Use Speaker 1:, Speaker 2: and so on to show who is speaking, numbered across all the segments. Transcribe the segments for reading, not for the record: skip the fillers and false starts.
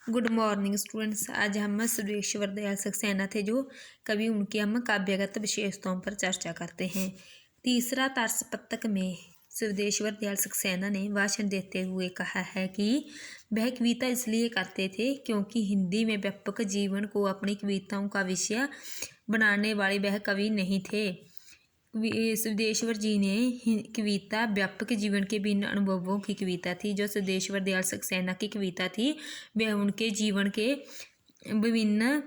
Speaker 1: Good morning students. आज हम सुदेश्वर दयाल सक्सेना थे जो कवि, उनके हम काव्यगत विशेषताओं पर चर्चा करते हैं। तीसरा तारसपतक में सुदेश्वर दयाल सक्सेना ने भाषण देते हुए कहा है कि वह कविता इसलिए करते थे क्योंकि हिंदी में व्यापक जीवन को अपनी कविताओं का विषय बनाने वाले वह कवि नहीं थे। सुदेश्वर जी ने कविता व्यापक जीवन के भिन्न अनुभवों की कविता थी। जो सुदेश्वर दयाल सक्सेना की कविता थी वह उनके जीवन के विभिन्न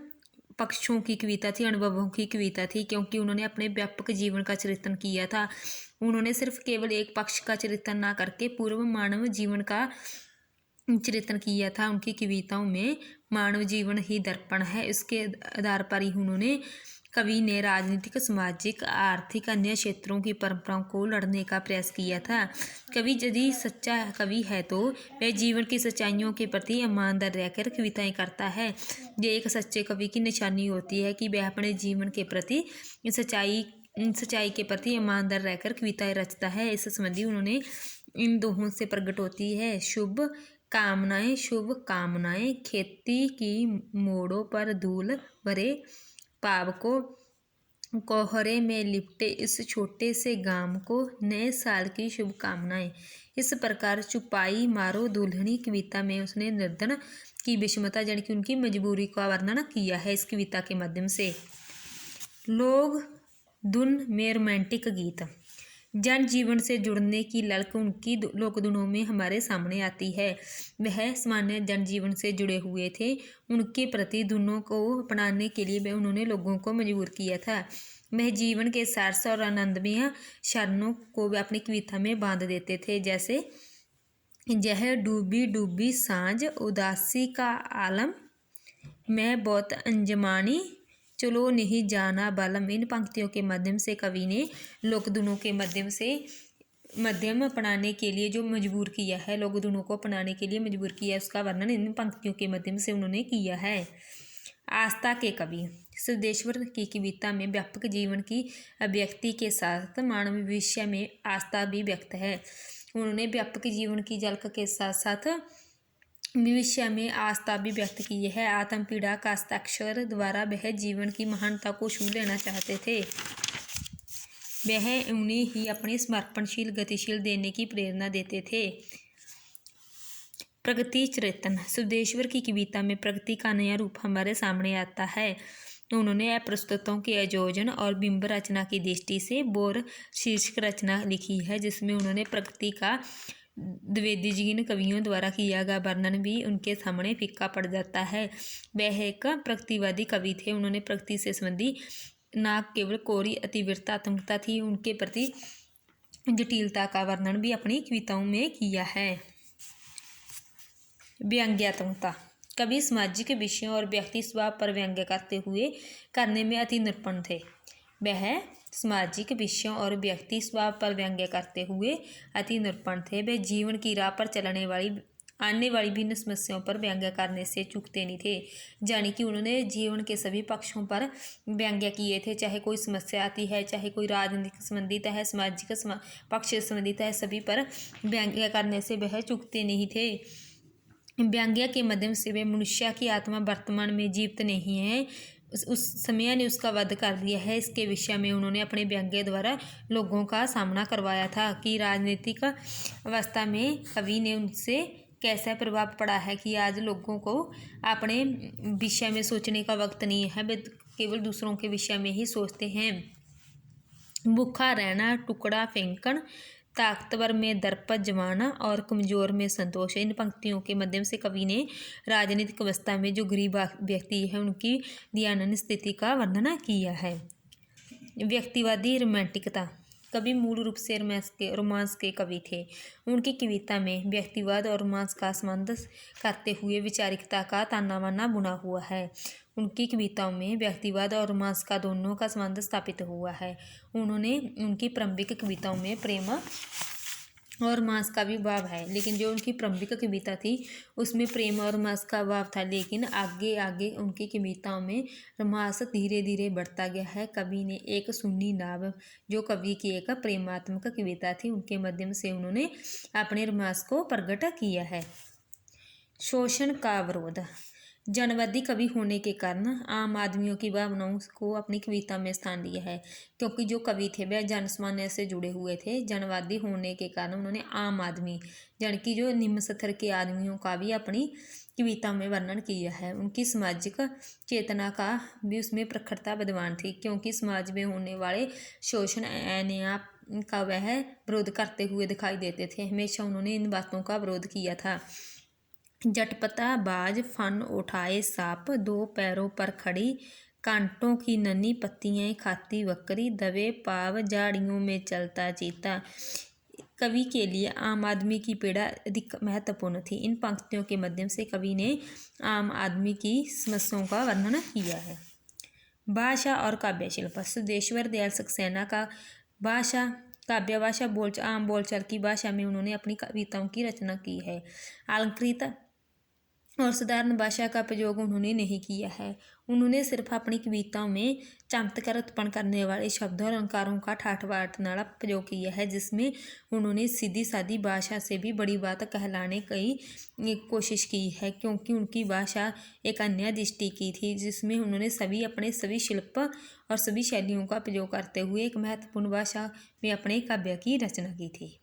Speaker 1: पक्षों की कविता थी, अनुभवों की कविता थी, क्योंकि उन्होंने अपने व्यापक जीवन का चित्रण किया था। उन्होंने सिर्फ केवल एक पक्ष का चित्रण ना करके पूर्व मानव जीवन का चित्रण किया था। उनकी कविताओं में मानव जीवन ही दर्पण है। इसके आधार पर ही उन्होंने कवि ने राजनीतिक, सामाजिक, आर्थिक, अन्य क्षेत्रों की परंपराओं को लड़ने का प्रयास किया था। कवि यदि सच्चा कवि है तो वह जीवन की सच्चाइयों के प्रति ईमानदार रहकर कविताएं करता है। ये एक सच्चे कवि की निशानी होती है कि वह अपने जीवन के प्रति सच्चाई के प्रति ईमानदार रहकर कविताएं रचता है। इस संबंधी उन्होंने इन दोहों से प्रकट होती है। शुभ कामनाएं खेती की मोड़ों पर धूल भरे पाव को कोहरे में लिपटे इस छोटे से गांव को नए साल की शुभकामनाएं। इस प्रकार चुपाई मारो दुल्हनी कविता में उसने निर्धन की विषमता यानी कि उनकी मजबूरी का वर्णन किया है। इस कविता के माध्यम से लोग धुन में रोमांटिक गीत, जन जीवन से जुड़ने की ललक उनकी लोकधुनों में हमारे सामने आती है। वह सामान्य जनजीवन से जुड़े हुए थे। उनके प्रति धुनों को अपनाने के लिए वह उन्होंने लोगों को मजबूर किया था। वह जीवन के सारस और आनंदमय क्षणों को वे अपनी कविता में बांध देते थे। जैसे यह डूबी डूबी सांझ उदासी का आलम, मैं बहुत अंजमानी चलो नहीं जाना बालम। इन पंक्तियों के माध्यम से कवि ने लोकधुनों के मध्यम अपनाने के लिए जो मजबूर किया है, लोकधुनों को अपनाने के लिए मजबूर किया है, उसका वर्णन इन पंक्तियों के माध्यम से उन्होंने किया है। आस्था के कवि सुदेश्वर की कविता में व्यापक जीवन की अभिव्यक्ति के साथ मानव भविष्य में आस्था भी व्यक्त है। उन्होंने व्यापक जीवन की झलक के साथ साथ भविष्य में आस्था भी व्यक्त की है। आत्म पीड़ा का हस्ताक्षर द्वारा वह जीवन की महानता को छू लेना चाहते थे। वह उन्हें ही अपने समर्पणशील गतिशील देने की प्रेरणा देते थे। प्रगति चिंतन सुदेश्वर की कविता में प्रगति का नया रूप हमारे सामने आता है। उन्होंने प्रस्तुतों के आयोजन और बिंब रचना की दृष्टि से बोर शीर्षक रचना लिखी है, जिसमें उन्होंने प्रगति का द्विवेदीजीन कवियों द्वारा किया गया वर्णन भी उनके सामने फीका पड़ जाता है। वह एक प्रगतिवादी कवि थे। उन्होंने प्रगति से संबंधी न केवल कोरी अतिवीरतात्मकता थी, उनके प्रति जटिलता का वर्णन भी अपनी कविताओं में किया है। व्यंग्यात्मकता कवि सामाजिक विषयों और व्यक्ति स्वभाव पर व्यंग्य करने में अति निपुण थे। वह सामाजिक विषयों और व्यक्ति स्वभाव पर व्यंग्य करते हुए अति निपुण थे। वह जीवन की राह पर आने वाली भिन्न समस्याओं पर व्यंग्य करने से चूकते नहीं थे। यानी कि उन्होंने जीवन के सभी पक्षों पर व्यंग्य किए थे। चाहे कोई समस्या आती है, चाहे कोई राजनीतिक संबंधित है, सामाजिक पक्ष से संबंधित है, सभी पर व्यंग्य करने से वह चूकते नहीं थे। व्यंग्य के माध्यम से वे मनुष्य की आत्मा वर्तमान में जीवित नहीं है, उस समय ने उसका वध कर दिया है। इसके विषय में उन्होंने अपने व्यंग्य द्वारा लोगों का सामना करवाया था कि राजनीतिक अवस्था में कवि ने उनसे कैसा प्रभाव पड़ा है कि आज लोगों को अपने विषय में सोचने का वक्त नहीं है, वे केवल दूसरों के विषय में ही सोचते हैं। भूखा रहना, टुकड़ा फेंकन, ताकतवर में दर्प जमाना और कमजोर में संतोष। इन पंक्तियों के माध्यम से कवि ने राजनीतिक अवस्था में जो गरीब व्यक्ति है उनकी दयनीय स्थिति का वर्णन किया है। व्यक्तिवादी रोमांटिकता कवि मूल रूप से रोमांस के कवि थे। उनकी कविता में व्यक्तिवाद और रोमांस का संबंध करते हुए वैचारिकता का ताना बाना बुना हुआ है। उनकी कविताओं में व्यक्तिवाद और रोमांस का दोनों का संबंध स्थापित हुआ है। उनकी प्रारंभिक कविताओं में प्रेम और रोमांस का भी भाव है, लेकिन जो उनकी प्रारंभिक कविता थी उसमें प्रेम और रोमांस का भाव था, लेकिन आगे आगे उनकी कविताओं में रोमांस धीरे धीरे बढ़ता गया है। कवि ने एक सुन्नी नाव, जो कवि की एक प्रेमात्मक कविता थी, उनके माध्यम से उन्होंने अपने रोमांस को प्रकट किया है। शोषण का विरोध। जनवादी कवि होने के कारण आम आदमियों की भावनाओं को अपनी कविता में स्थान दिया है, क्योंकि जो कवि थे वह जनसामान्य से जुड़े हुए थे। जनवादी होने के कारण उन्होंने आम आदमी यानी कि जो निम्न स्तर के आदमियों का भी अपनी कविता में वर्णन किया है। उनकी सामाजिक चेतना का भी उसमें प्रखरता विद्वान थी, क्योंकि समाज में होने वाले शोषण अन्याय का वह विरोध करते हुए दिखाई देते थे। हमेशा उन्होंने इन बातों का विरोध किया था। जटपटा बाज फन उठाए सांप, दो पैरों पर खड़ी कांटों की नन्ही पत्तियां खाती बकरी, दबे पाव झाड़ियों में चलता चीता। कवि के लिए आम आदमी की पीड़ा अधिक महत्वपूर्ण थी। इन पंक्तियों के माध्यम से कवि ने आम आदमी की समस्याओं का वर्णन किया है। भाषा और काव्य शिल्प। सिद्धेश्वर दयाल सक्सेना का भाषा काव्य भाषा आम बोलचाल की भाषा में उन्होंने अपनी कविताओं की रचना की है। अलंकृत और साधारण भाषा का प्रयोग उन्होंने नहीं किया है। उन्होंने सिर्फ अपनी कविताओं में चमत्कार उत्पन्न करने वाले शब्दों और अलंकारों का ठाठ बांटने वाला प्रयोग किया है, जिसमें उन्होंने सीधी सादी भाषा से भी बड़ी बात कहलाने की कोशिश की है, क्योंकि उनकी भाषा एक अन्य दृष्टि की थी, जिसमें उन्होंने अपने सभी शिल्प और सभी शैलियों का प्रयोग करते हुए एक महत्वपूर्ण भाषा में अपने काव्य की रचना की थी।